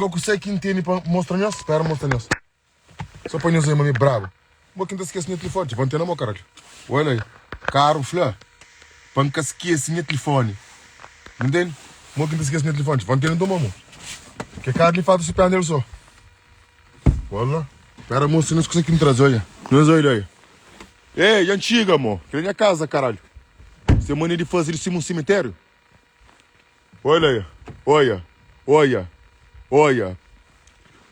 Ficou com você que entende para mostrar-nos? Espera, mostrar-nos. Só para nós aí, mami, bravo. Vou que não esquece o telefone. Vão ter na mão, caralho. Olha aí. Caro, flá. Para não esquece o telefone. Entende? Vou que não esquece o telefone. Vão ter na mão. Que cara lhe faz esse pé nele só. Olha. Espera, moço, não esquece que me traz, olha. Nós olha aí. Ei, antiga, amor. Que é minha casa, caralho. Você é mania de fazer isso em um cemitério? Olha aí. Olha. Olha. Olha.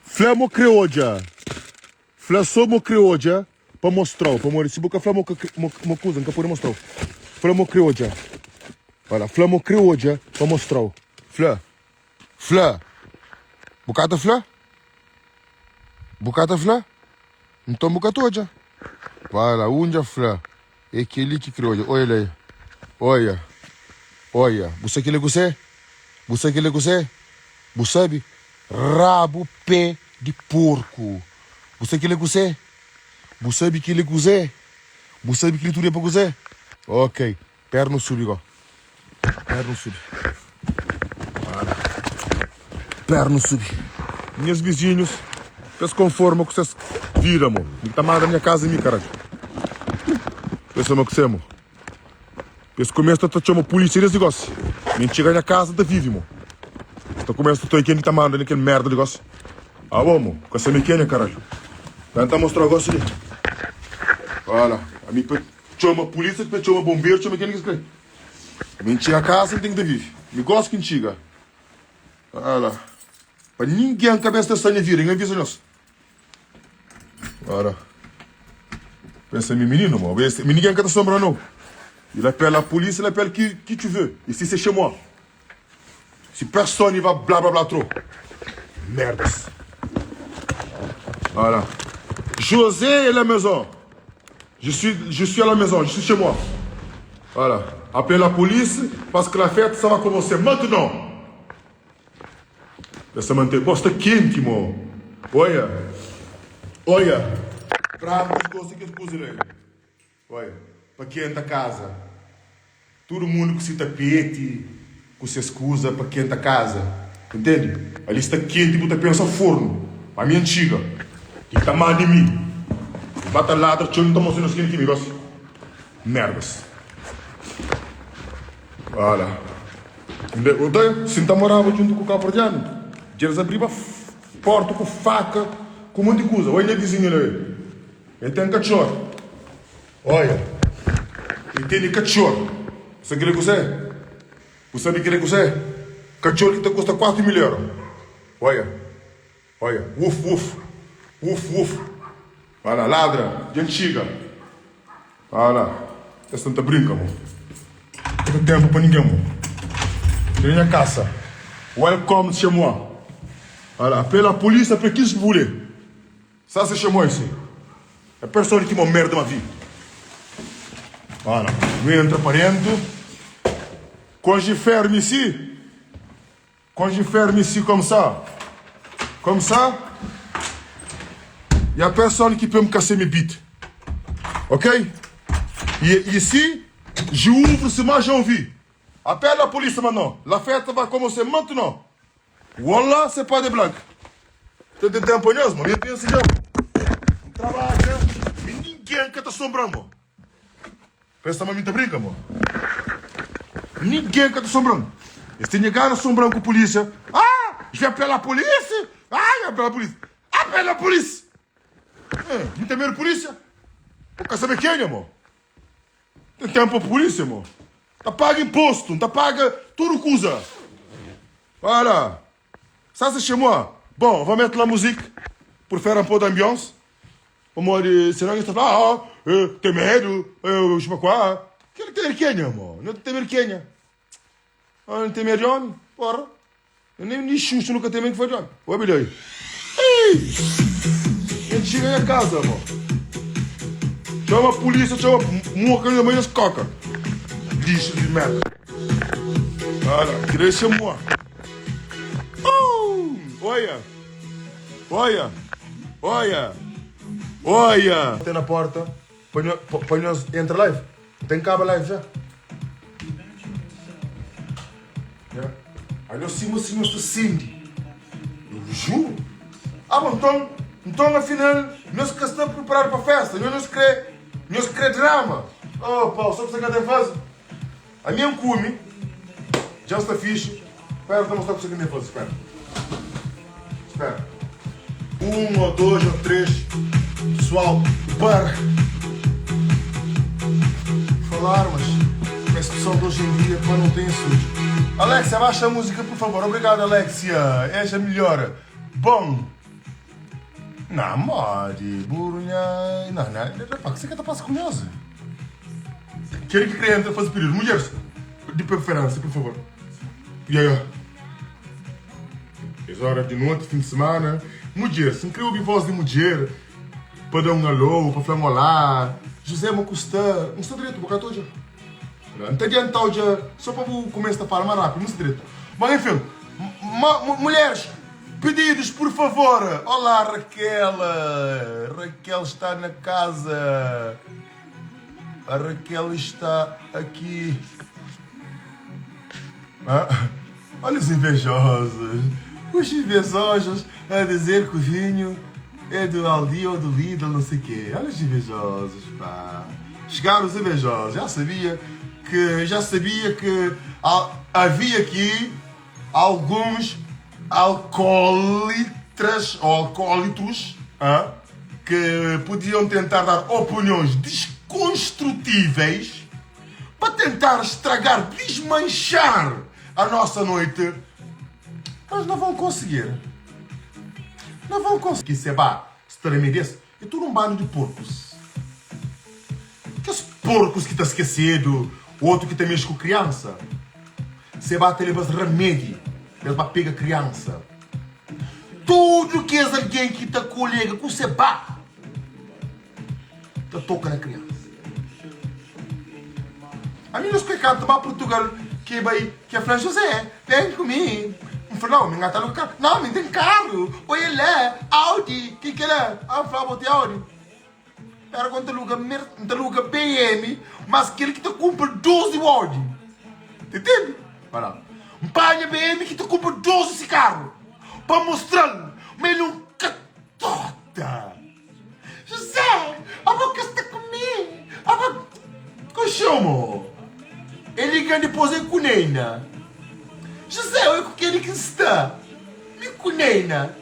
Flamo crioja. Flassomo crioja. Para mostrar. Para mostrar. Se boca flamo coisa, não pode mostrar. Flamo crioja. Olha. Flamo crioja. Para mostrar. Flá. Flá. Bocata flá? Bocata flá? Então bocatoja. Olha. Unja flá. É aquele que crioja. Olha aí. Olha. Olha. Você que ele gostei? Você que ele gostei? Você sabe? Rabo, pé de porco. Você que ele gostei? Você sabe que ele gostei? Você sabe que ele tudo é para gostei? Ok. Perna sube, igual. Perna sube. Perna sube. Meus vizinhos, vocês conformam que vocês viram, amor. Ele tá mal da minha casa e mim, caralho. Pensamos que você, amor. Esse começo tá chamando a polícia e eles negócios. Mentira na minha casa da vive, amor. Então começa a tô aqui, ele tá mandando aquele merda negócio. Ah, amor, com essa pequena, caralho. Tenta mostrar o negócio ali. Olha, a mim chama a polícia, chama o bombeiro, chama quem que escreve. Mentira a casa, tem que viver. Me gosto que mentira. Olha. Para ninguém a cabeça dessa minha vida, ninguém avisa nós. Olha. Pensa em mim, menino, amor. Ninguém quer te assombrar, não. Il appelle la police, il appelle qui tu veux. Ici, c'est chez moi. Si personne, il va blablabla trop. Merde. Voilà. José est à la maison. Je suis à la maison, je suis chez moi. Voilà. Appelle la police, parce que la fête, ça va commencer maintenant. Essa manteiga gosta quente, mo. Olha. Olha. Bravo, gosta que cozinha. Olha. Para quem da casa. Todo mundo com esse tapete, com essa escusa para quem da casa. Entende? Ali está quente, você pensa forno. A minha antiga. Que está mal de mim. Bata ladra, eu não estou mostrando assim aqui, negócio. Merdas. Olha. Odeio, se não morava junto com o capordiano. Eles abriam porta com faca, com um monte de coisa. Olha a vizinha ali. Ele tem cachorro. Olha. Ele tem cachorro. Você quer que você? Você sabe que ele você? Cachorro que custa 4 mil euros. Olha. Olha. Uf, uf. Uf, uf. Olha, ladra. De antiga. Olha. Essa não tá brincando, amor. Não tem tempo para ninguém, amor. Tem minha caça. Welcome chez moi. Olha, appelle a polícia para qui se voulez. Ça, c'est chez moi ici. É pessoa que uma merda na vida. Voilà, lui entra para dentro. Quand je ferme ici, comme ça, il y a personne qui peut me casser mes bites. Ok? Et ici, j'ouvre ce que j'ai envie. Appelle la police maintenant. La fête va commencer maintenant. Wallah, c'est pas des blagues. Tu te temponhas, mano. Eu penso já. Trabalha. E ninguém quer te assombrar, mano. Pensa, mas me tá brincando, amor. Ninguém quer te assombrar. Eles têm negado assombrando com a polícia. Ah, je vais appeler a polícia. Ah, je vais appeler a polícia. Appelle a polícia. Não tem medo de polícia? Vou quer saber quem, amor? Tem tempo pra polícia, amor. Tá paga imposto, tá paga tudo que usa. Voilà. Ça, c'est chez moi. Bon, on va mettre la musique pour faire un peu d'ambiance. Senão ele está falando, tem medo, je sais pas quoi. Que ele tem merquenha, amor. Não tem merquenha. Não tem medo de homem, porra. Eu nem xuxo nunca tem medo que foi de homem. Oi, bilhão. Ei! A gente chega em casa, amor. Chama a polícia, chama morca da mãe das cocas. Lixo de merda. Olha, tirei esse amor. Olha. Olha. Olha. Olha! Tem na porta. Põe nós. Entra live. Tem cabo live já? Yeah. Aí nós sim, nós Cindy. Eu Juro? Ah, bom, então afinal, nós que estamos preparados para a festa, nós queremos drama. Oh, Paulo, só que você quer fazer? A minha cume já está fixe. Espera, vou mostrar para você o que fazer. Espera. 1 ou 2 ou 3. Pessoal, para falar, mas esse pessoal de hoje em dia não tem sujo. Alexia, baixa a música, por favor. Obrigado, Alexia. És a melhor. Bom. Não, mode, burunha. Não. Rapaz, você quer estar passando com nós? Quero que cliente faça pedido. Mulheres, de preferência, por favor. Yeah. É hora de noite, fim de semana. Mulher, se inscreva em voz de mulher. Para dar um alô, para falar um olá. José Macusta. Não está direito, boca toda. Não está adiantado já. Só para começar a falar mais rápido, não está direito. Mas enfim, mulheres, pedidos, por favor. Olá, Raquel. Raquel está na casa. A Raquel está aqui. Ah, olha os invejosos. Os invejosos a dizer que o vinho é do Aldi ou do Lidl, não sei o quê. Olha os invejosos, pá. Chegaram os invejosos. Já sabia que havia aqui alguns alcoólatras ou alcoólitos que podiam tentar dar opiniões desconstrutíveis para tentar estragar, desmanchar a nossa noite. Mas não vão conseguir. Não vão conseguir. Se me desse, eu estou num bando de porcos. Aqueles porcos que está esquecido, outro que tem mexe com criança. Se tem levas remédio, ele vai pegar criança. Tudo que é alguém que está colega com você está toca na criança. A mim nos que canta para Portugal que é Fran José, vem comigo. Não, me engata no carro. Não, me tem carro. Olha lá, Audi. Que é? Ah, Flávio, tem Audi. Era quando te aluga BM, mas aquele que te compra 12 Audi. Entende? Olha um pai BM que te compra 12 esse carro. Para mostrar-lhe. Mas ele não catota. José, a boca está comigo. A boca... Que chamo? Ele ganha depois em Cunena. José, eu quero que está. Me Cunena.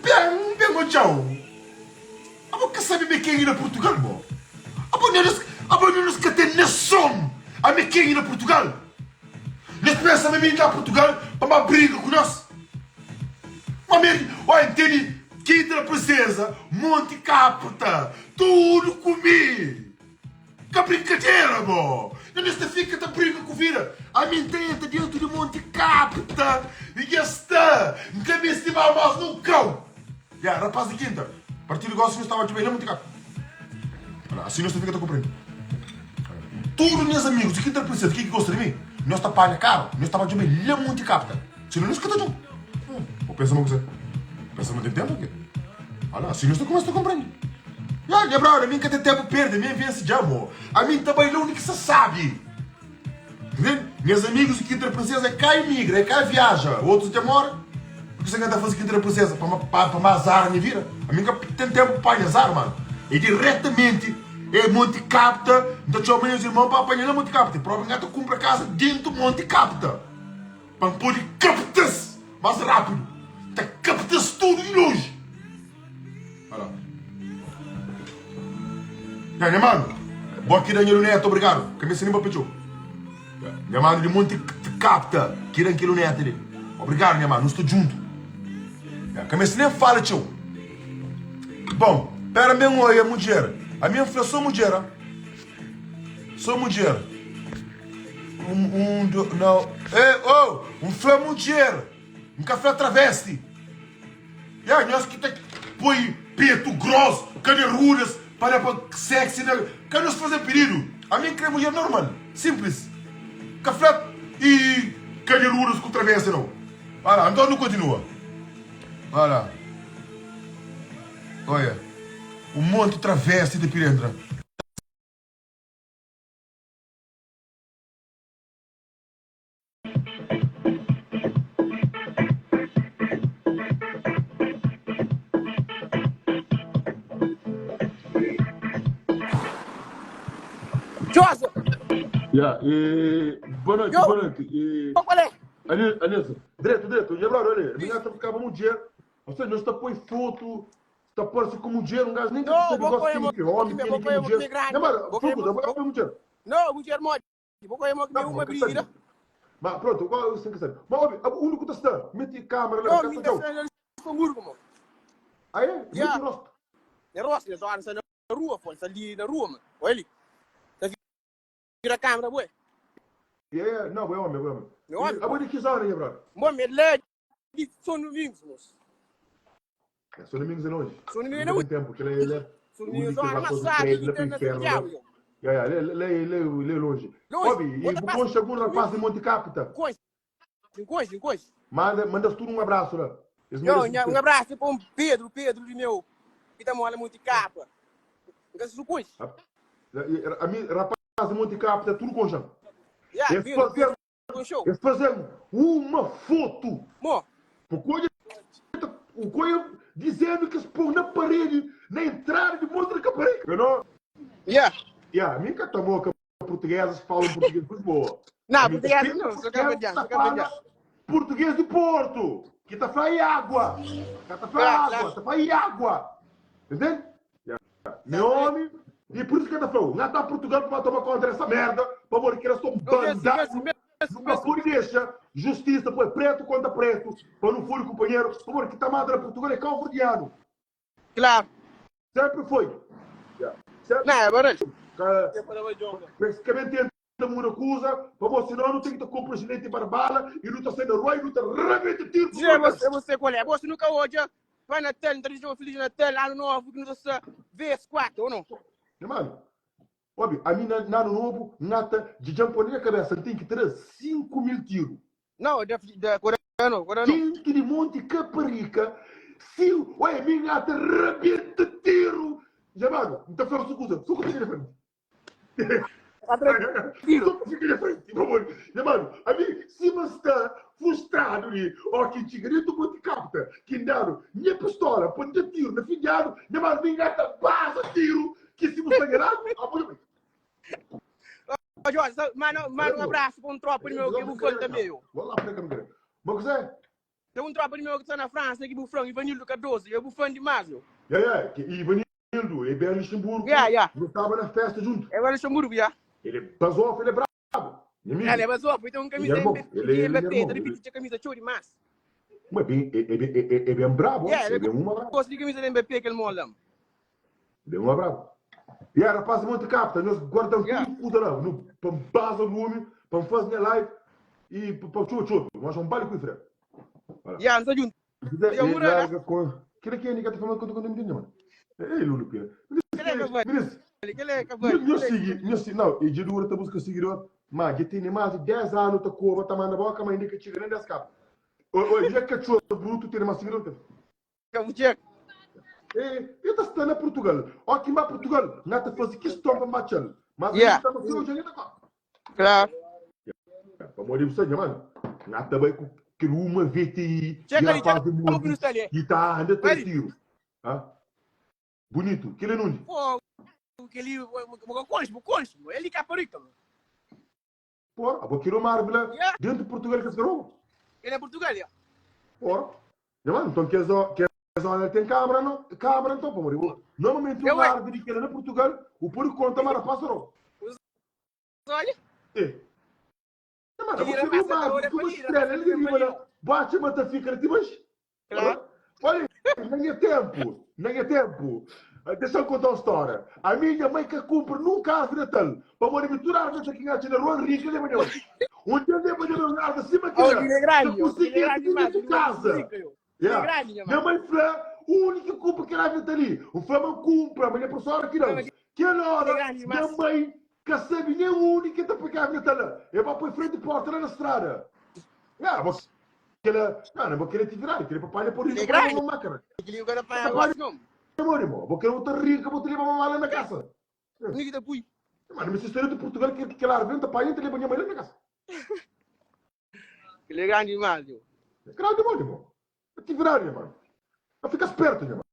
Bem, tchau. A boca sabe me quem ir a Portugal, mo? A boca não que tem nação. A me quem ir a Portugal. Nós pensamos em ir a Portugal para uma briga com nós. Olha, entende? Quinta da Princesa, Monte Capta, tudo comigo. Que brincadeira, mo! Não nesta fica da briga com vira. A minha tenta dentro de Monte Capta. E já está. Nunca me estimava mais no cão. Já, rapaz de quinta. A partir do negócio não estava de bem na Monte Capta. Assim nesta fica da compreendo. Todos meus amigos de quinta da Princesa, que gostam de mim? Nós está palha caro. Nós estava de bem na Monte Capta. Se não, nós que está junto. Vou pensar uma coisa. Pensa muito tempo aqui. Olha, assim nós começa a compreender. Já, brother, a mim que tem tempo perde, a mim vence já, amor. A mim também não que se sabe. Entendeu? Meus amigos de Quinta da Princesa é cá e migra, é cá e viaja. Outros demora. Porque você quer fazer Quinta da Princesa para azar a minha vida. A mim que tem tempo para azar, mano. E diretamente é Monte Capta. Então eu meus irmãos para apanhar na Monte Capta. Provavelmente eu compro a casa dentro do Monte Capta. Para poder captar-se mais rápido. Capta-se tudo de longe. Olha lá. Minha mano, boa aqui Daniel Neto, obrigado. Que me ensinou para pediu. Minha mano de Monte Capta, que era aquilo Neto ali. Obrigado, minha mano, nós estou junto. Que me ensinou fala, tio. Bom, pera mesmo aí, mulher. A minha filha, sou mulher. Sou mulher. Não. Um filho mulher. Um café travesti. Nós que tem põe peito grosso, cadeiruras, para sexy, né? Que nós fazer pedido. A minha quer mulher normal, simples. Café e cadeiruras com travesti, não. Olha lá, então não continua. Olha lá. Olha. Um monte de travesti de pirantra. Josa! Yeah, boa noite, Yo. boa noite. Qual é? Anilson, direto. Já, brother, olha, ninguém está ficava um dia. Ou seja, nós está põe foto, está parece como um dia, um gajo nem que Não, você vou gosta comer de homem, tem aqui um dia. Não, mas, fogo, dá para um dia. Não, mulher morte. Vou comer uma brida. Mas pronto, agora eu sei que sabe. Mas, óbvio, o único que está, mete câmera lá, Não, me cá, dá essa murgo, mano. ah, é? Mete rosto. É rosto, é só na rua, pô. Está ali na rua, mano. Olha ali. Está vira a câmera, boy. É, não, é homem. Meu homem. A boa de que zona aí, brother? Mano, é leve. São domingos, moço. São domingos e longe. São domingos não tem tempo, que ele é. São domingos, são amassados. Ele tem na inferno. Lê longe. Óbvio, e o chegou um rapaz de Monte Capita. Coisa. Manda tudo um abraço lá. Um abraço para o Pedro de meu. Que está morando Monte Capita. Não sei coisa. A mim, rapaz de Monte Capita, tudo com chão. Eles fazendo uma foto. O coisa dizendo que se põe na parede, na entrada de Monte Caparica. Não? A mim que tomou que portugueses falam português de Lisboa. Não, português não, só cabediano. Português de Porto, que está a falar água. Está a falar água. Entende? Meu homem, e por isso que está falando, não está Portugal para tomar conta dessa merda, para morrer que eles estão bandados. Nunca por deixa justiça, pois preto contra preto, para não for o companheiro, por favor, que está madre Portugal é calverdiano. Claro. Sempre foi. Não, é verdade. Basicamente, entra uma acusa, para você não tem que ter compra ginete para bala, e não está sendo roi, não está realmente tiro. Você qual é? Você nunca hoje vai na tela, não feliz na tela, ano novo, que não está VS4, ou não? Mano, óbvio, a mim, no ano novo, nata, de jampo na cabeça, tem que ter 5 mil tiros. Não, da Corano. Dentro de Monte Caparica, se a minha nata rebenta tiro. Já, mano, não está falando sucusa, sucusa fica de frente. Sucusa fica de frente, por favor. Já, mano, a mim, se você está frustrado ali, ó, que tigre do Monte Capita, que deram minha pistola, põe de tiro, na fim de ano, já, mano, minha nata basa tiro, que se você ganhar, apoio. Jorge, manda um abraço para um tropa meu que é bufão também. Vamos lá, pega, meu. Mas você? Tem um tropa meu que está na França, que é bufão, Ivanildo Cardoso, é bufão demais. E Ivanildo, é bem Luxemburgo. Não estava na festa junto. É Luxemburgo, Ele basou, ele é bravo. Ele é basou, tem um camisa MBP, tem camisa show demais. Mas é bem bravo. É bem bravo. Gosto de camisa MBP que ele mola. Bem bravo. E era rapaz de Monte Capita, nós guardamos tudo lá, para base o nome, para fazer live e para o chulo. Nós vamos baile com o Fred. Não está junto. Que é que ninguém está falando quando me mano? É Lulu, Pira. Não, e de dura tá buscando seguidor, mas que tem mais de 10 anos, tá com tá mandando boca, mas ainda que tira nem 10 capas. Hoje é que é bruto, tem mais seguidor. Eu estou estando em Portugal. Ó, que vai Portugal, não está fazendo questão para marchar. Mas está fazendo hoje ainda cá. Claro. Para morrer você, mano. Não está bem com que uma VTI e a fase de mundo e está ainda tem tiro. Bonito. Que ele não. Pô, aquele concho, ele caparica. Porra, a boqueiro maravilha dentro de Portugal que se garou. Ele é Portugal, Porra. Mano, então que zona tem câmera, não? Câmera então, para morrer. Normalmente o árvore que ele na Portugal, o puro conta mara passou. Olha. Mano, você não mara, tu estrela, ele diria, bate, mata, fica, te mas. Olha, nem é tempo. Deixa eu contar uma história. A minha mãe que compra nunca árvore de Natal. Para morrer misturar árvore aqui na rua, rica, de manhã. Um dia de manhã, eu árvore acima aqui. Eu consegui ir de casa. Minha mãe falou, o único que compra que árvore está ali. O Flamengo compra, mas a professora aqui não. Que hora, minha mãe, que sabe nem o único que está para a árvore está lá. Eu vou para frente de porta lá na estrada. Mas... Não vou querer te virar, querer papai por isso para uma máquina. Vou querer outra rica, vou te levar uma mala na casa. Mano, mas história de Portugal que ela venta para te levar minha mãe na casa. Ele é grande demais, meu. Grande demais, irmão. Vou te virar, irmão. Fica esperto, irmão.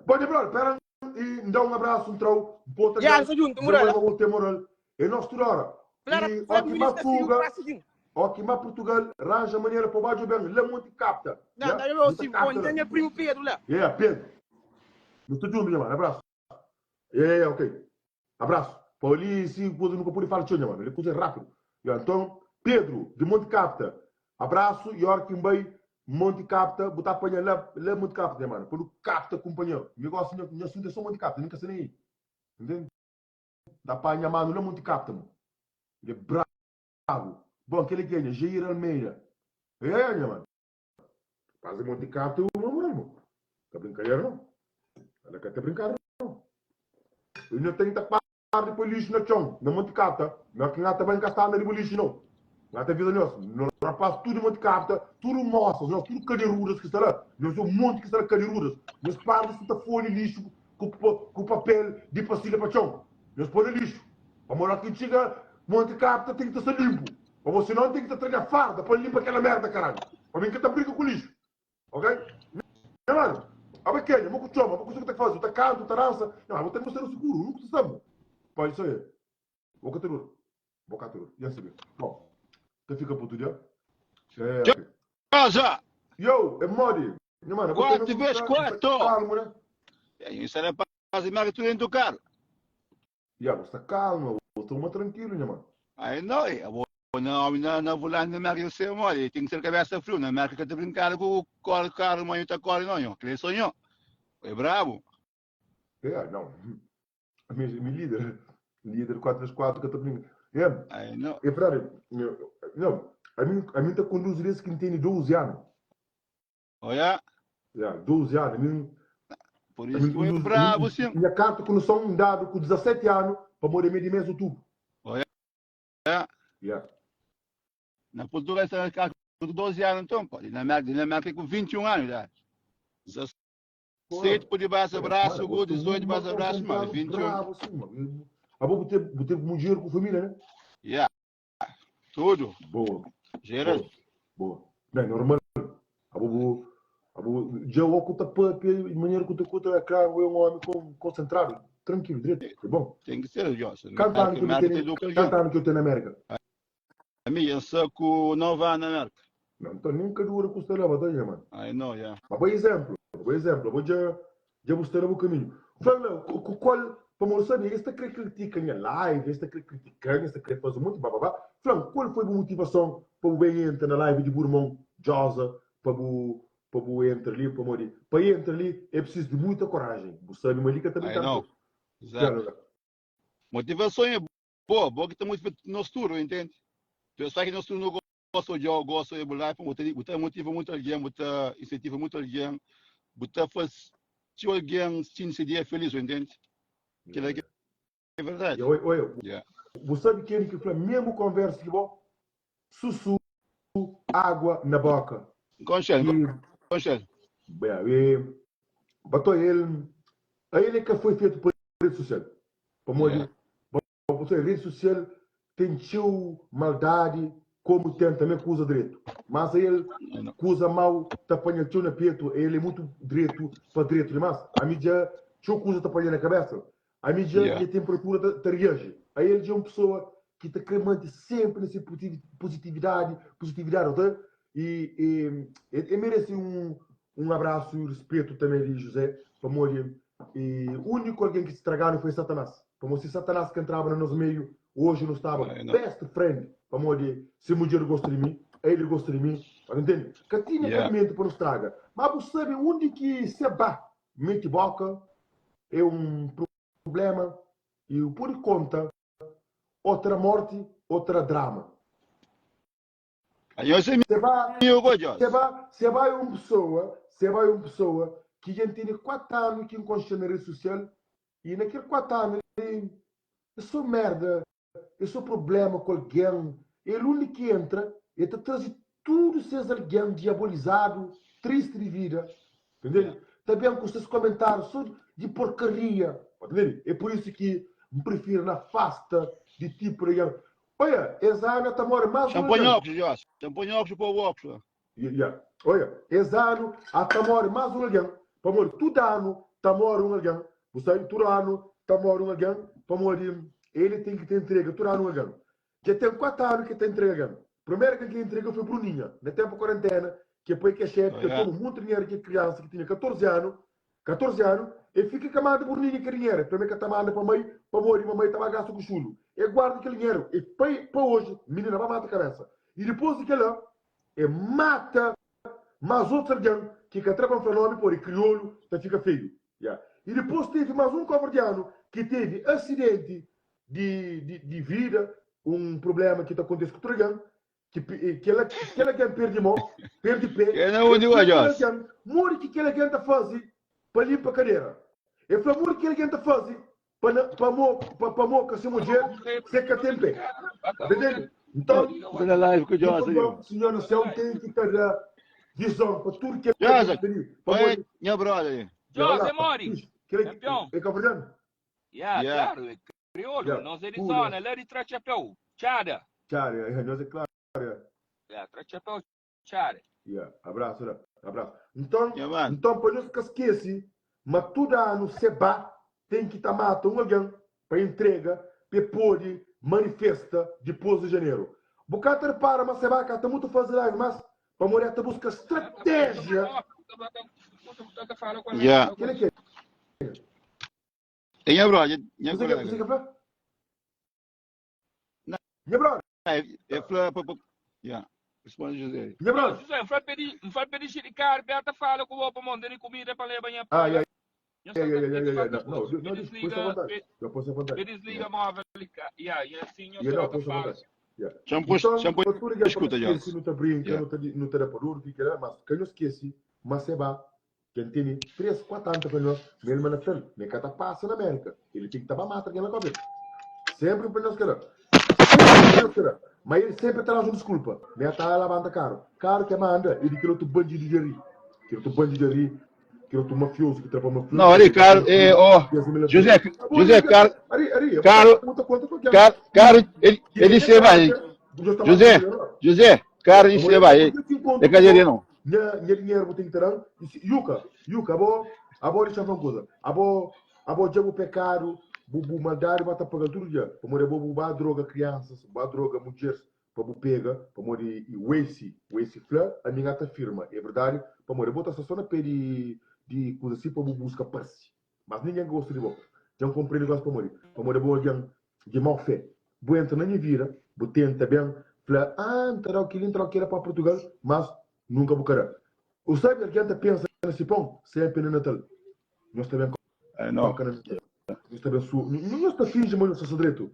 Pode, brother, pera. e dá um abraço, entrou, bota Já, sou junto, moral. vou ter moral. É nosso hora. E aqui na fuga, aqui na Portugal, arranja maneira para baixo bem, ele é muito capta. Não, não, eu sim, bom, tem primo Pedro lá. É, Pedro. Não estou junto, mano, abraço. É, ok. Abraço. Para ali, se você nunca pode falar, mano, ele coisa rápido. Então, Pedro, de Monte Capta, abraço, e hora que bem, Monte Capta, botar apanhar lá, Monte Capta, mano, quando Capta companheiro. Eu gosto de minha assunto é só Monte Capta, nunca sei nem aí. Entende? Dá para minha mano, lá Monte Capta, mano. Ele é bravo. Bom, aquele que é Jair Almeida. É, minha mano. Fazer Monte Capta, eu não mano. Tá brincadeira, não? Ela quer ter brincadeira, não. Eu não tenho que tapar depois lixo na chão, na Monte Capta. Não é que não está bem encastado ali no lixo, não. Não tem vida nossa. Não rapaz, tudo Monte Capta, tudo moças, nós tudo cadeirudas que está lá. Nós somos um monte que está lá cadeirudas. Nós paramos de folha e lixo com papel de pastilha para chão. Nós põe lixo. Para morar aqui chega, Monte Capta tem que estar limpo. Ou você não tem que estar tragar farda para limpar aquela merda, caralho. Para mim que está briga com lixo. Ok? Não, mano. A pequena, vou com o chama, vou com o que tem que fazer. Está canto, está dança. Não, vou ter que mostrar o seguro, nunca se sabe. Pode isso aí. Vou catar. Vou catar. Já sabe. Bom. Você fica por tudo, já? É. Casa! Yo, é Mori. Mano, quatro vezes quatro! Calmo, né? Isso era para fazer mais tudo dentro do carro. Já, você está calmo. Eu estou mais tranquilo, né, mano? Aí não, eu vou na volante da marca do seu Mori. Tem que ser cabeça fria, na marca que está brincando com o carro, mas está correndo, não. Que ele sonhou. Foi bravo. É, não. Meu líder 434 que eu estou brincando. É, aí não. É verdade. Não, a mim está conduzir esse que tem 12 anos. Olha. É, 12 anos. Por isso que foi bravo, sim. Minha carta com noção um dado com 17 anos para morrer meio de mês outubro. Olha. É. Yeah. Na Portugal está com 12 anos, então, pô. Na América com 21 anos, já. 17 por debaixo do braço, 18 debaixo do braço, mas 21. Bravo, sim, mano. Vou ter muito dinheiro com a família, né? Yeah. Tudo. Boa. Geral. Boa. Bem, normal. Já o que de maneira que tu é claro, é um homem concentrado, tranquilo, direito. É bom. Tem que ser, Jorge. Quantos anos que eu tenho na América? A minha eu sou com 9 anos na América. Não, então nunca dura com o Stella, mano. I know, yeah. Mas por exemplo, vou já mostrar o caminho. Fala, qual, para mostrar, esta quer criticar a live, esta quer criticar, esta quer fazer muito, babá. Fala, qual foi a motivação para o entrar na live de Burmão, Josa, para o entrar ali, para morrer? Para entrar ali é preciso de muita coragem. Você sabe, Malika também está. Não. Exato. Motivação é boa que está muito no estudo, entende? Pessoal que no estudo não gosta de algo, gosta de live, você motiva muito alguém, você incentiva muito alguém, você faz se alguém se sentir feliz, entende? Que é verdade. Yeah. Você sabe quem que foi mesmo conversa que bom? Sussu, água na boca. Conchel. Batou ele que foi feito por rede social. Para rede social tem maldade como tem também acusa direito. Mas ele acusa mal, tá apanhando na peito, ele é muito direito para direito demais. A mídia, se acusa tá apanhando na cabeça, a mídia e a temperatura tá reage. Aí ele é uma pessoa que está querendo manter sempre nessa positividade, tá? E merece um abraço e respeito também de José, para morrer. E o único alguém que se estragaram foi Satanás. Como se Satanás que entrava no nosso meio, hoje não estava best friend, para morrer. Se a mulher gosta de mim, ele gosta de mim, entende? Que tinha caminho para nos estragar. Mas você sabe onde que se bate, mente boca, é um problema, e por conta, outra morte, outra drama. Você vai uma pessoa que já tem 4 anos que encontra na rede social e naqueles 4 anos eu sou merda, eu sou problema com alguém. Ele único que entra, ele traz tudo seus alguém diabolizado, triste de vida. Entendeu? Também com seus comentários só de porcaria. Entendeu? É por isso que me prefiro na fasta de tipo de olha, essa ano está morando mais Champanhocos, Jorge. Champanhocos para o óculos. Olha, esse ano está morando mais alguém. Para morrer, todo ano está morando alguém. Você aí, Turano, tá morando alguém, para morir, ele tem que ter entrega, Turano alguém. Já tem 4 anos que tem entrega. Primeiro que entrega foi Bruninha, no tempo de quarentena, que foi que é chefe, que toma muito dinheiro que criança que tinha 14 anos, e fica camada Bruninha que dinheiro. Primeiro que tá mandando para mãe, para morir, mamãe estava gastando com chulo. E guarda aquele dinheiro, e para hoje, menina vai matar a cabeça. E depois daquele lá, e mata mais outro alguém que atrapa um fenômeno por crioulo, então fica feio. Yeah. E depois teve mais um covardiano que teve acidente de vida, um problema que está acontecendo com o dragão, que ela perde mão, perde pé. Que não onde vai, Joss? Morre que aquela gente faz para limpar a cadeira. E foi morre que aquela gente faz para moca se mulher seca tempo. Entendeu? Então, na live com o Joss ali. o senhor no céu tem que ter visão para tudo que Joss, põe minha brother ali. Joss, é Mori. Campeão. É cabo-verdiano? Yeah, claro, é crioulo. Nós é de zona, ele é de Trachapéu. Tchada. Tchada, nós é claro. Trachapéu, tchada. Abraço. Então, para não ficar esquece, mas todo ano Seba tem que estar matando alguém para entrega, para poder manifesta depois de janeiro. Bocata para, mas Seba está muito fazendo live, mas para morrer a buscar estratégia. Tem minha brother. Minha brother. É flor. Responde, José. Minha brother. José, não faz pedir de cara, Beata fala com o vou para mandar comida para levar minha Não, desliga, desliga a móvel. E assim eu falo. Shampoo, escuta, já. Não está brincando, não está por que era, mas que eu esqueci, mas Seba, que tem 3, 4 anos para nós, mesmo na frente, nem que passa na América, ele tem que estar mata aqui na cabeça. Sempre para nós querer. Mas ele sempre traz uma desculpa. Me está lavando caro que manda, ele quer outro bandido de rir, que outro mafioso que trabalha mafioso. Não, ali, caro, José, caro, ele se vai. José, caro, ele se vai. É cadeira não. Minha dinheiro vou ter que ter. Yuka, abo deixa uma coisa. Abo diabo pecado, bubu mandar bata pagar tudo dia. Para morrer bubu ba droga crianças, ba droga mulheres, para bu pega, para morrer e Waze flor, a minha tá firma, é verdade. Para morrer bota só na pede de coisa assim para buscar passe. Mas ninguém gosta de boca. Já comprei negócio para morrer. Para morrer boa de mau fé. Vou entrar na minha vida, vou tentar bem, falar, entrará aquele para Portugal, mas nunca vou querer. O sabe que a gente pensa nesse ponto, sempre no Natal. Nós também não. Nós também nós está fingindo, mas nós somos direito.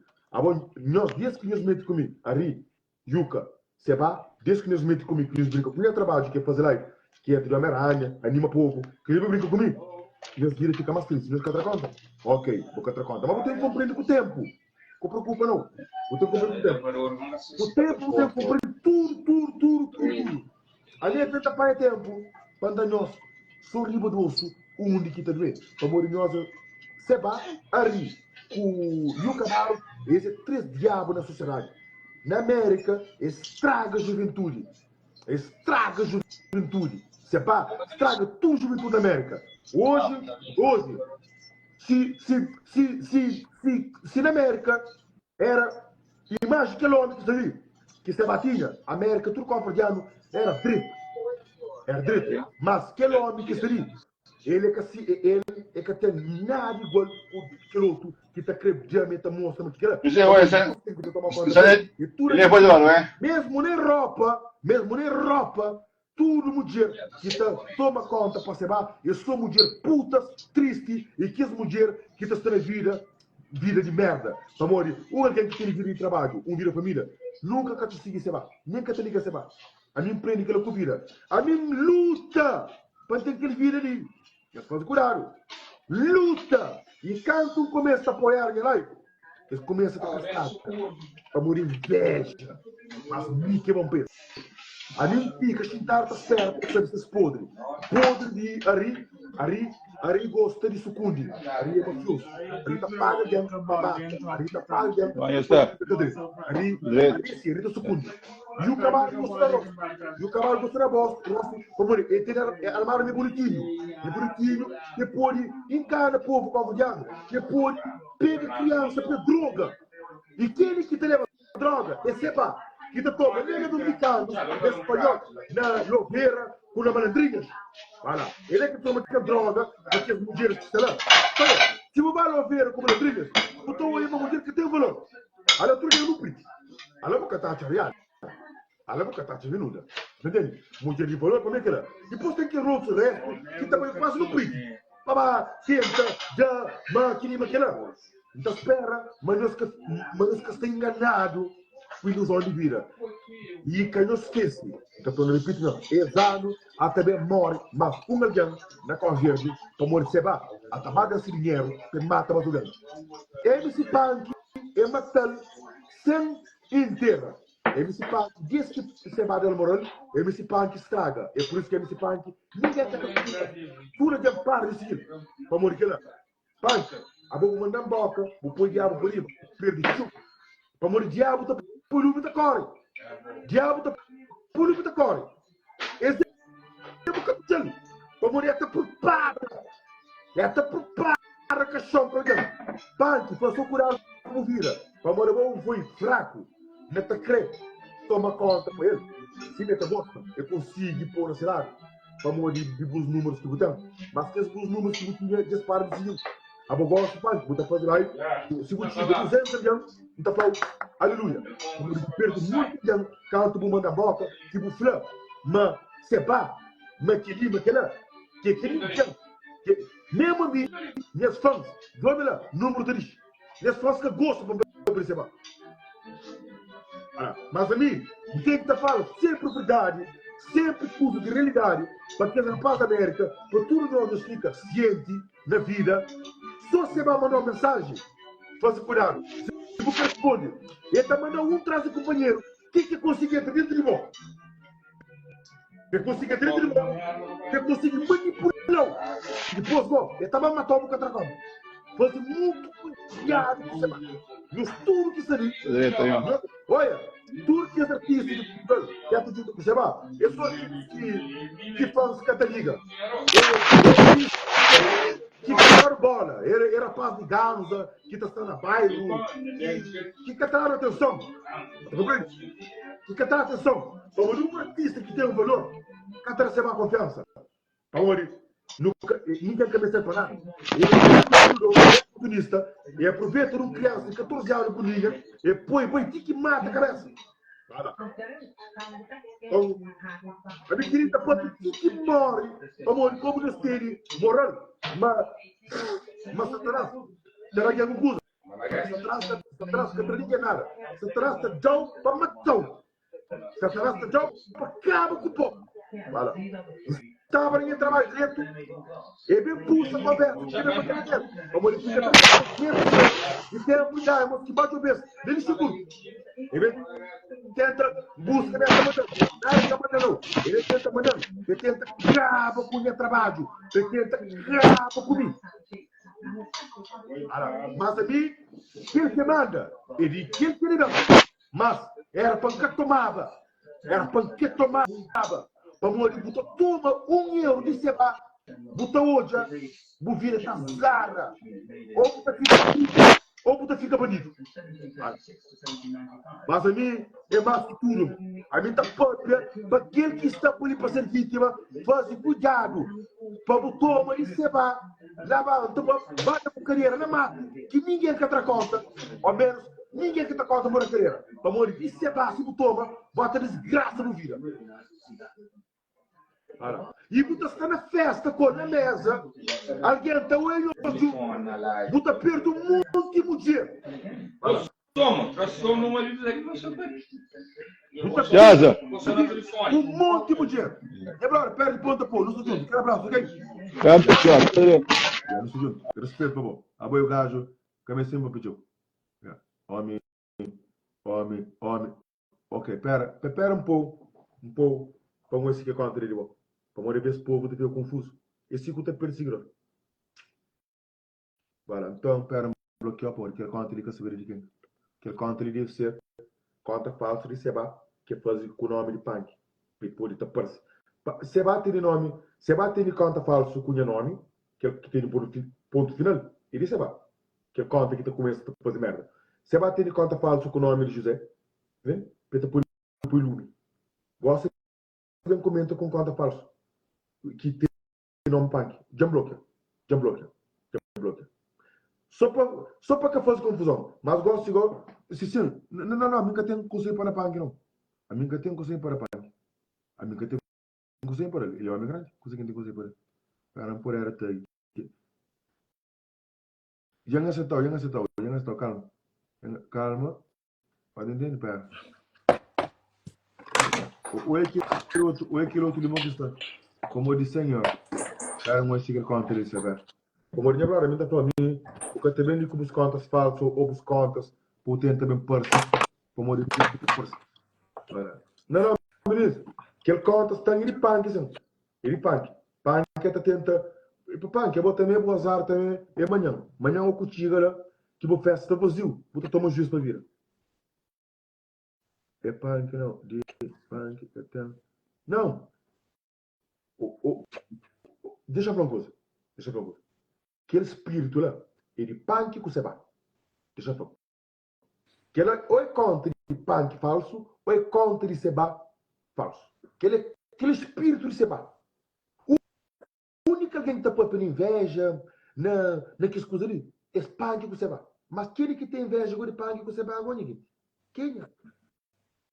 Nós, desde que nós metemos comigo, Ari, Yuka, Seba, desde que nós metemos comigo, que nós brincamos com o meu trabalho, que é fazer live, que é de Homem-Aranha, anima pouco, que ele brinca comigo. Nós queremos ficar mais felizes, nós queremos conta. Ok, vou contar conta. Mas eu tenho que compreender com o tempo. Não preocupa não. Eu tenho que compreender com o tempo. O tempo, eu tenho que compreender tudo. Ali é feita para o tempo, para nós, sorriba do osso, onde que está doendo. Para morrer nós, Seba, Ari, o Yucabaro, esses 3 diabos na sociedade. Na América, estraga a juventude. Seba, estraga toda a juventude na América. Hoje, se na América era imagem quilômetros ali, que se batia, a América, tudo covardiano, era drift. Mas aquele homem que seria, ele é que tem nada igual o piloto que está crediamente mostrando que era. Mesmo nem roupa, tudo mulher que toma conta para ser lá, eu sou mulher puta, triste, e que as mulher que está na vida de merda. Amor, alguém que tem vida de trabalho, vida de família, nunca que te siga ser lá, nem que te liga ser lá. A mim prende aquela vida. A mim luta para ter aquele vida ali. Eu faço cuidado. Luta. E quando começa a apoiar a live, eles começam a cascar para morrer inveja. Mas me que vão pensar. A mim fica a chintar para certo, sabe se podre. Podre de Ari, Ari gosta de sucundi. Ari é mafioso. Ari tá paga dentro da bata. Ari tá paga dentro Olha só. Ari sim, Ari tá sucundi. E o cavalo gosta da roça. E o cavalo gosta da roça. Como ele tem armário bonitinho. É bonitinho. Que pode encarna povo calvadiano. Que pode pegar criança para droga. E aquele que te leva droga, receba. Que te toma nega dominicano, espanhol, na loveira, com a malandrinha. Voilà. Ele é que toma droga, porque as mulheres que estão lá. Se você vai loveira com malandrinhas, então é uma mulher que tem valor. Ela tudo é no preto. Ela vai catar a chariada. Ela vai catar a chariada. Entende? Mulher de valor, como é que ela? Depois tem que roubar o resto, que também faz no preto. Babá, senta, já, máquina, máquina. Então espera, mas nós que está enganado. Ilusão de vida. E quem não esquece, que estou repetindo, não, exame, até bem morre, mas um alguém na corrente, para morrer se vai, a tabaga esse dinheiro, que mata mais o ganho. MC Punk é matar sem inteira. MC Punk diz que se vai dar moral, MC Punk estraga. É por isso que MC Punk ninguém quer que tudo de para de seguir, para morrer que lá. Punk, a boca mandar boca, o põe diabo por livro, perde chuva. Para morrer diabo, tá pulando da core. Diabo tá pulando da core. Esse é o capitão. Para morrer até por para. É até por para que chão para alguém. Banco, passou curar a vira. Para morrer bom foi fraco. Neta crê. Toma conta com ele. Se neta gosta, eu consigo pôr na cidade. Para morrer de os números que botam. Mas que os números que botam disparam de cima. A bobó se faz, botar fazer aí. Se você tiver 200 anos, então fala, aleluia. Eu perco muito tempo, canto bom manda boca, tipo flã, mas se pá, mas que lima que lá, que mesmo a mim, minhas fãs, vamos lá, número de lixo, minhas fãs que gostam para perceber. Mas a mim, tem que falar sempre verdade, sempre tudo de realidade, para que na paz da América, para tudo nós fica ciente na vida. Só você vai mandar uma mensagem, faz cuidado. Se você responde, ele está mandando traz o companheiro, o que consegue entrar dentro de mim? Que consegue entrar dentro de mim? Que consegue manipular? Depois, bom, ele estava matando o catracão. Faz muito cuidado, nos tudo que seria. Olha, tudo que é artista, que é tudo que você vai. Eu sou que faz cataliga. Que cataram bola, era paz de Ganza, que está na bairro, que cataram atenção, que cataram atenção, para um artista que tem um valor, cataram sem uma confiança, para ninguém quer mexer para nada, ele é oportunista, e aproveita um criança de 14 anos por ninguém, e põe que mata a cabeça. A minha querida pode que morre, amor, como nós temos moral, mas Satanás, será que é alguma coisa? Satanás, que não ninguém nada. Satanás está dão para matar. Satanás está dão para acabar com o povo. Estava em trabalho direto, e bem puxa a conversa, que não vai ter. Amor, fica e tem a cuidar, mas que bate o berço, dele seguro. E bem, tenta, busca nessa maneira, ele tenta mandando, ele tenta gravar com o meu trabalho, ele tenta gravar comigo. Mas a mim, quem que manda? Ele quem que ele dá. Mas era para que tomava, para morrer, botou, toma €1 de seba, botou hoje, bovira está zara, ou botar fica bonito. Mas a mim é mais que tudo. A mim está própria, para aquele que está por ali para ser vítima, faz cuidado, para botar uma de seba, lava, bate a carreira na mata, que ninguém quer ter conta, ao menos ninguém quer ter conta por carreira. Para morrer de seba, se botar, bota desgraça no vida. E você está na festa, na mesa, alguém está olhando, você perde muito dinheiro. Toma numa livre aqui, mas monte de dinheiro. Agora, perde ponta, pô, não sou junto. Quero abraço, ok? Respeito, por favor. Apoio o gajo, comecei a pedir. Homem. Ok, pera um pouco. Vamos ver se que conta ele. Para morrer esse povo de ver confuso. Esse que está perseguindo. Voilà, então, pera, bloqueou porque aquele conta ele quer saber de quem. Aquele conta ele deve ser conta falso de Seba, que faz com o nome de punk. E pode estar parece. Seba tem nome, Seba tem conta falso com o nome, que tem ponto final. Ele Seba, que conta que está começando a fazer merda. Seba tem conta falso com o nome de José, vem? Peta por lume. Gosta de comenta com conta falso, que tem nome punk. Já bloqueia. Só para que faça confusão. Mas gosto igual. Sim. Não, a mim que tem conselho para punk, não. A mim que tem conselho para punk. A mim que tem conselho para ele. Ele é homem grande. Conselho que tem conselho para ele. Para não por era até. Já não acertou. Calma. Pode entender, pera. O equilômetro de conquista. Como eu disse, senhor. Cara, não é seguir contra ele, sabe? Como eu disse, a mim tá falando, o que também digo os contas falsos ou os contas, por ter também parça, como eu disse, parça. Não, menino, aquele contas está em punk, sim. Ele punk é tá tenta, punk, eu vou também vou azar também, é amanhã o cuchillo lá, que vou festa vazio, vou tomar juiz para vir. É punk não, de punk até, não. Deixa eu falar uma coisa. Aquele espírito lá, ele punk com Seba. Deixa eu falar. Ou é contra de punk falso, ou é contra de Seba falso. Aquele espírito de Seba. O único alguém que está por inveja, naquelas coisas ali, é punk com Seba. Mas aquele que tem inveja de punk com Seba, agora ninguém. Quem é?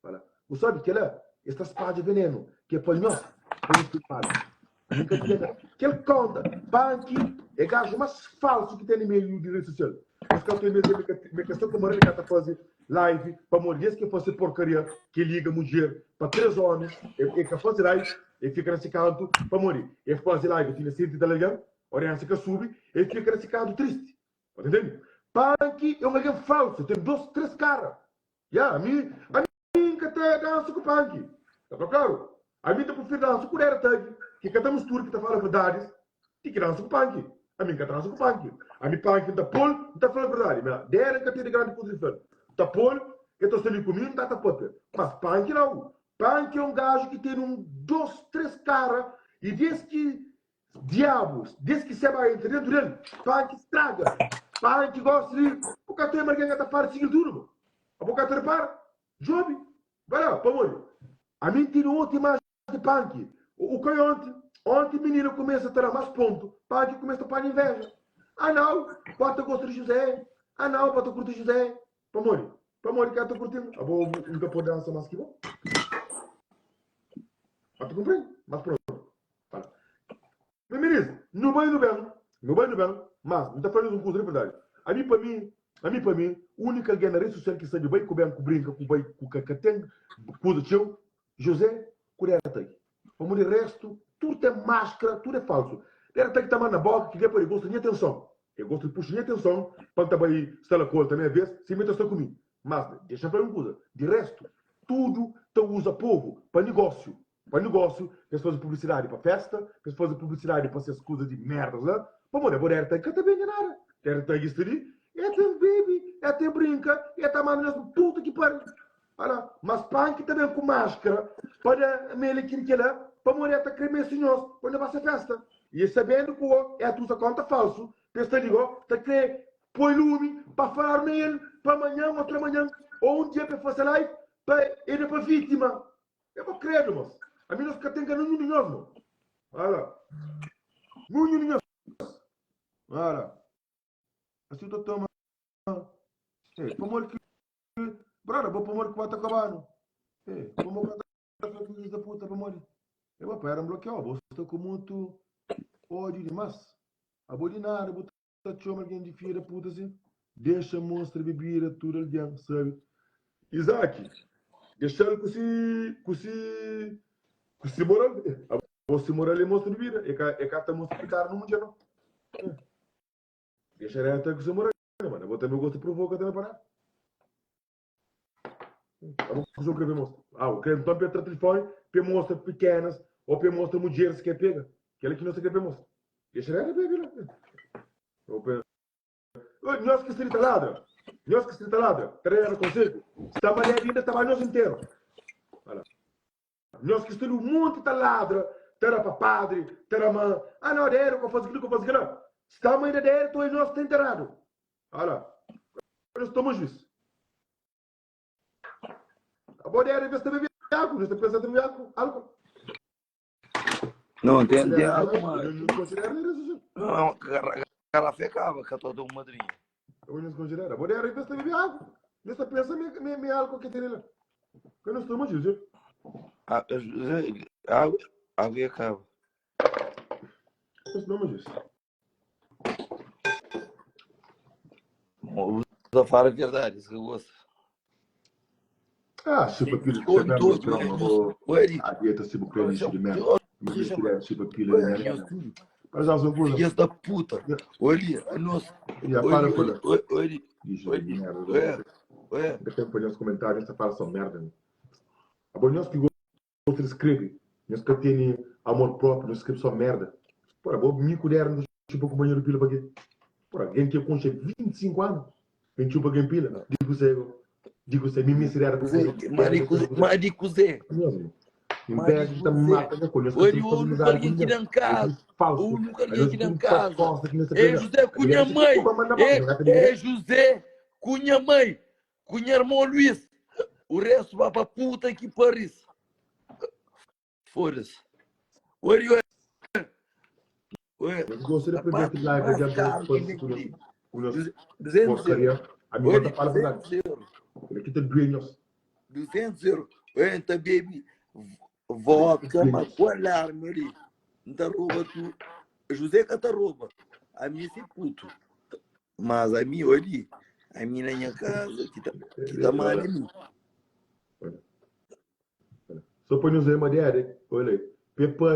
Voilà. Você sabe que lá, esta espada de veneno, que é para nós, que ele conta, punk é gajo mais falso que tem no meio de rede social. Os caras têm minha questão como ele está fazendo live para morrer que fosse porcaria que liga mulher para 3 homens e que faz live e fica nesse canto para morrer. E faz live, tinha 100 de legal, orienta que sube e fica nesse canto triste. Entendeu? Punk é um alguém falso, tem 2, 3 caras. A mim que até dança com punk. Está claro? A mim prefiro dança com era tag. Que cada mistura que está falando verdades, tem que dança com punk. A mim que dança com punk. A mim punk está pol, está falando verdade. Mas dera que tem grande posição. Está pol, que estou sendo comigo, está pop. Mas punk não. Punk é um gajo que tem 2, 3 caras e desde que diabos, desde que você vai entrar dentro dele, punk estraga. Punk gosta de... O cara tem uma que está para seguir tudo. A boca te repara. Job. Vai lá, vamos. A mim tem outra imagem de punk. O que ontem menino começa a ter mais ponto. Punk começa a pôr inveja. Não, bota gosto de José. Não, bota curto de José. Vamos, que eu estou curtindo. Eu vou nunca poder dançar mais que bom. Tu compreende? Mas pronto. Fala. Meu menino, no banho do bem. Mas, não está falando de coisa de verdade. A mim, para mim, a única guerra na rede social que está de bem, com brinca, com que tem coisa de seu, José, Cureta aí. Vamos de resto, tudo é máscara, tudo é falso. Era até que está na boca, que depois gosta de atenção. Eu gosto de puxar atenção, para também estar na coisa também, às vezes, se meta comigo. Mas, deixa eu falar uma coisa. De resto, tudo usa povo para negócio. Eles fazem publicidade para festa, eles fazem publicidade para essas coisas de merda, né? Vamos ver, era até que também de nada. Era até isso ali. É até baby, é até brinca, é até mano, puta que pariu. Mas punk também com máscara, para me ele que lá, para morrer até cremer senhores, quando vai ser festa. E sabendo que é a tua conta falso, pensa ligou, tá que põe lume para falar nele, para amanhã, outra manhã, ou um dia para fazer live, para ele para vítima. Eu vou crer, moço. A mim não fica tendo nenhum de nós, moço. Nenhum de nós. Assim eu tomo. Pomor que. Brother, vou pomor que vai estar acabando. Pomor que vai filhos da puta, pomor. Eu vou para bloquear, vou estar com muito ódio demais. A bolinar, vou estar chamando alguém de filha da puta assim. Deixa mostra bebida, tudo ali, sabe? Isaac, deixa ele com se moral. Você moral ele mostra bebida. É que até mostra picar no mundo, não. Deixa ele até com se moral. Mano, eu vou ter meu gosto de provocar também para. Vamos fazer o que eu mostro. O que então pega o telefone, pega mostra pequenas, ou pega mostra mulheres que pega. Aquele que não se quer mostra. Deixa ele pegar. Nós que se talada. Nós que se talada. Treina consigo. Está maneira ainda estava nós inteiro. Olha. Nós que estamos muito talada. Terá para padre, terá mãe. Ah, não, é que eu faço aquilo. Está mãe da era, tu e nós tem enterrado. Olha. Nós estamos isso. A boa era ver se bebe água. Nós estamos pensando em beber álcool. Não entende água, mas... Não considera isso. Não, garrafa acaba, que eu estou de madrinha. Eu não considero. A boa era ver se bebe água. Nós estamos pensando em álcool que tem lá. Que nós estamos isso. Água acaba. Nós estamos isso. Usa fara verdade, isso que eu gosto. Ah, chupa pilha. A dieta se bucou de merda. Chupa pilha de merda. Mas já sou filha da puta. Olha, a nossa. Olha. Olha. Depois põe nos comentários, essa fala só merda. A boa nós que gosta de escrever. Nós que tem amor próprio, nós escreve só merda. Porra, vou me colher no chupa com banheiro pilha para quê? Porra, alguém que eu conche 25 anos. Vem chupa quem pila. Digo você, me miserável. Marico Zé. Inveja da mata da colha. Olha, eu nunca alguém aqui em casa. Eu nunca alguém aqui em casa. É José Cunha Mãe. É José Cunha Mãe. Cunha irmão Luiz. O resto vai para puta que Paris. Foda-se. Olha, eu gostaria de aprender que live já a minha conta fala verdade. Aqui tem dueños. 200 euros. Entra, baby. Vodka, macolar, Mari. Não te rouba tu. José que te rouba. A minha se puto. Mas a minha, olha, a minha na minha casa, que tá mal em mim. Só põe nos madeira, olha aí.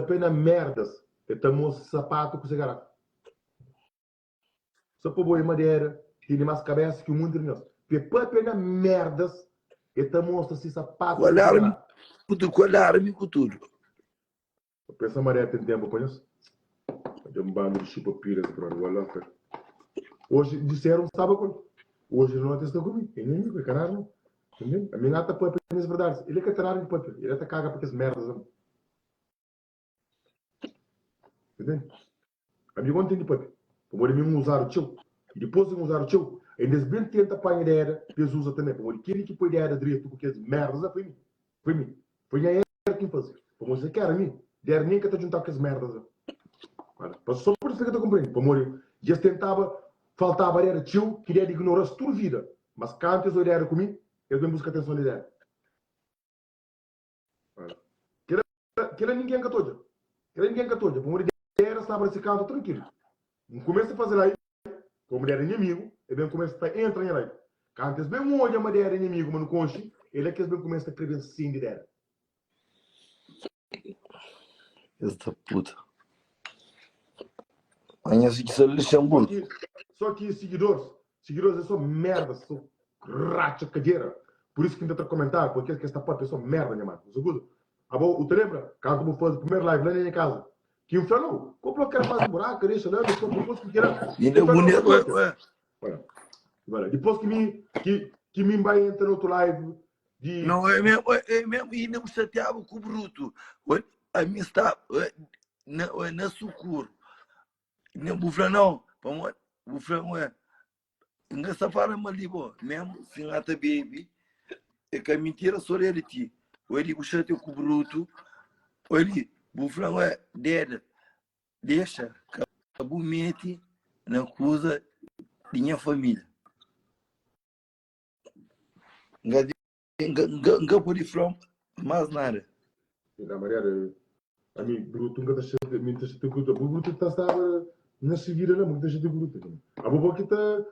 Pena merdas. Estamos sapato com cigarro. Só põe madeira. Tem mais cabeça que o mundo de nós. Pena merdas. Estamos assim sapato. Colar-me com tudo. Pensa madeira tem tempo, põe isso. Tem um bando de chupa piras para o hoje disseram, sabe quando? Hoje não atestou comigo. É inimigo, é caralho. Entendeu? A minha gata põe penas verdades. Ele é catarado de papel. Ele até caga porque as merdas. Entendeu? A minha conta tem de papel. Como ele mesmo usar o tio. E depois de usar o tio, eles bem tentam apanhar ideia, eles usam também. Como ele queria que põe ideia direito, porque as merdas foi mim. Foi mim. Foi a era quem fazia. Como você quer a mim, der nem que te juntar com as merdas. Só por isso que eu estou compreendendo. Como já tentava, faltava era tio, queria ignorar a tua vida. Mas quando eles olharam comigo, eles vêm buscar atenção da ideia. Que era ninguém que toja. Como ele era, estava nesse canto tranquilo. Não começa a fazer aí, como ele era inimigo, ele vem começar a entrar em aí. Quando eles vêm um olho, mas ele era inimigo, mas não conche, ele é que eles vêm começar a escrever sim de ideia. Essa puta. Conhece que são Luxemburgo. Só que seguidores é só merda, só racha cadeira. Por isso que ainda está a comentar, porque esta parte é só merda, minha mãe. Segundo, tu lembra? Quando eu vou fazer o primeiro live lá na minha casa, que eu falei, não, como eu quero fazer um buraco, deixa lá, depois que queira. Depois que me vai entrar no outro live. Não, é mesmo, e não me chateava com o bruto. A mim está na socorro. Não, bufra não. Bufra não é. Nessa forma ali, mesmo sem até baby, é que a mentira só era de ti. Ele puxa teu com o bruto. Ele, bufra não é. Deixa. Acabou mete na coisa de minha família. Não pode falar mais nada. Na Maria, a mim, bruto, nunca está cheio de mim, o bruto está na seguida lá, muita gente bruto. A boa que está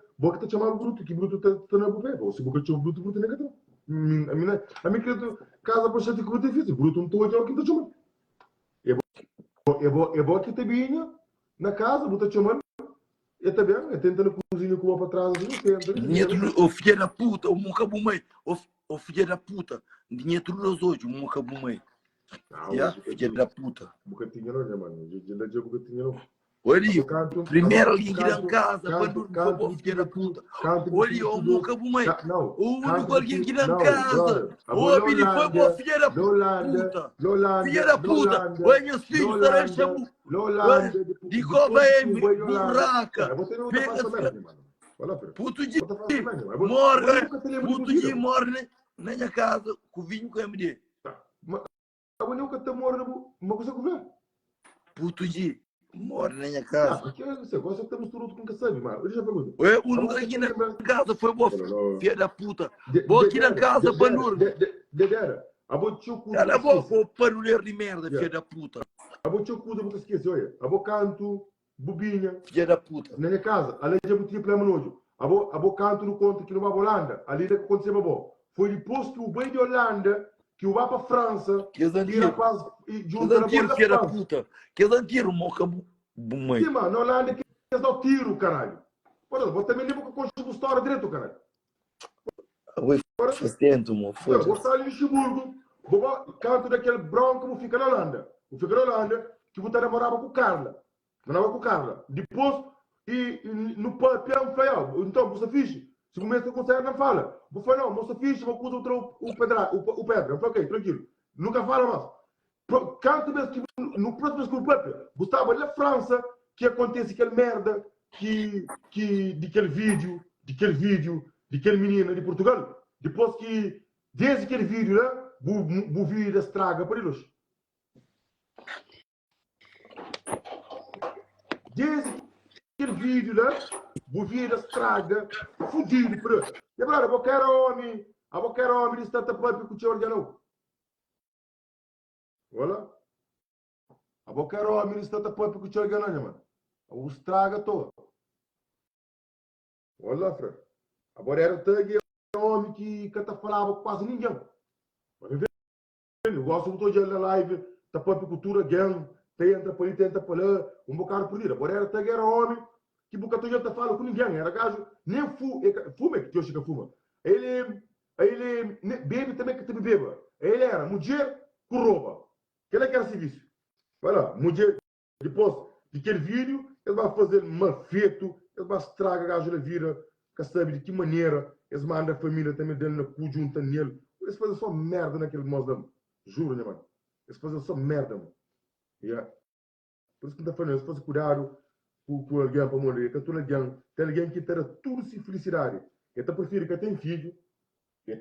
chamando bruto, que bruto está na boa. Se boca tinha bruto não é que a mim que casa para cheio de bruto é difícil, bruto não estou aqui que está chamando. É bom que te vinha na casa, botar chamando. É também, é tentando cozinhar com o para trás, o filho da puta, o nunca bumei. O filho da puta, dinheiro nos hoje, o nunca bumei. Filho da puta. Bocatinha não, né, mano? Já tinha não. Olha, Canto, primeiro alguém que dá em casa, canto, para não for filha da puta. Olha, o Muca Bumei. Não, O único alguém que dá em não, casa. brother. O ele foi boa filha da puta. Filha da puta. Olha, meus filhos, será chamam. De cova é burraca. Pega-se. Puto de morre. Puto de morre na minha casa. Com o vinho com a MD. Eu nunca te moro, uma coisa que vê. Puto de morre na minha casa. Porque você gosta de ter misturado com o que sabe, mano. Eu já pergunto. O único aqui na casa foi boa filha da puta. Boa aqui na casa, panur. Dedera. Abo tio cu. Cala a boca, ô panuleiro de merda, filha da puta. Abo tio cu, não esquece, olha. Abo canto, bobinha. Filha da puta. Na minha casa, além de abo triple nojo. Abo canto no conto que não vai para Holanda. Ali da que aconteceu, abo. Foi depois que o bem de Holanda, que o vai para França, que rapaz junto na bola filha da puta. Que antigo, moca bumei. Sim, mano, na Holanda que eles dão tiro, caralho. Por vou também lembro que eu consigo história direito, caralho. Faz tempo, mo. Eu vou sair em Luxemburgo, vou canto daquele branco que fica na Holanda. Eu fico na Holanda, que vou namorava com Carla. Namorava com Carla. Depois, no piano, falei, então, você fixe. Se começa a conseguir, não fala. Vou falar, não, moça fixe, vou cuidar o Pedra. Eu falei, ok, tranquilo. Nunca fala mais. Canto mesmo que no próximo vez que o Pepe, Gustavo, na França, que acontece aquela merda daquele vídeo, daquele menino de Portugal. Depois que, desde aquele vídeo, né, o vídeo estraga para eles. Desde aquele vídeo, né, o vídeo estraga, fudido para eles. E agora, eu quero homem, de startup que o tio ordenou. Olha. Eu quero homem, de startup que o tio ordenou, mano. O estraga todo. Olha, Fred. Agora era o homem que canta falava quase ninguém. Eu gosto muito de na live, da própria cultura, gang, tenta por ali, tenta por lá, um bocado por ali. Agora era homem que nunca gente fala com ninguém. Era gajo, nem fuma que Deus fuma. Ele bebe também que também beba. Ele era mulher com roupa. Que ele quer serviço. Olha, mulher, depois daquele vídeo, ele vai fazer mal feito, ele vai estragar a gajo na vida, que sabe de que maneira, eles mandam a família também dele na conjunta nele. Eles fazem só merda naquele moço, juro, né, mano? Eles fazem só merda, mano. Yeah. Por isso que não está falando, eles fazem cuidado com alguém para morrer, que tem alguém que terá tudo sem felicidade. Ele prefere que tem filho, ele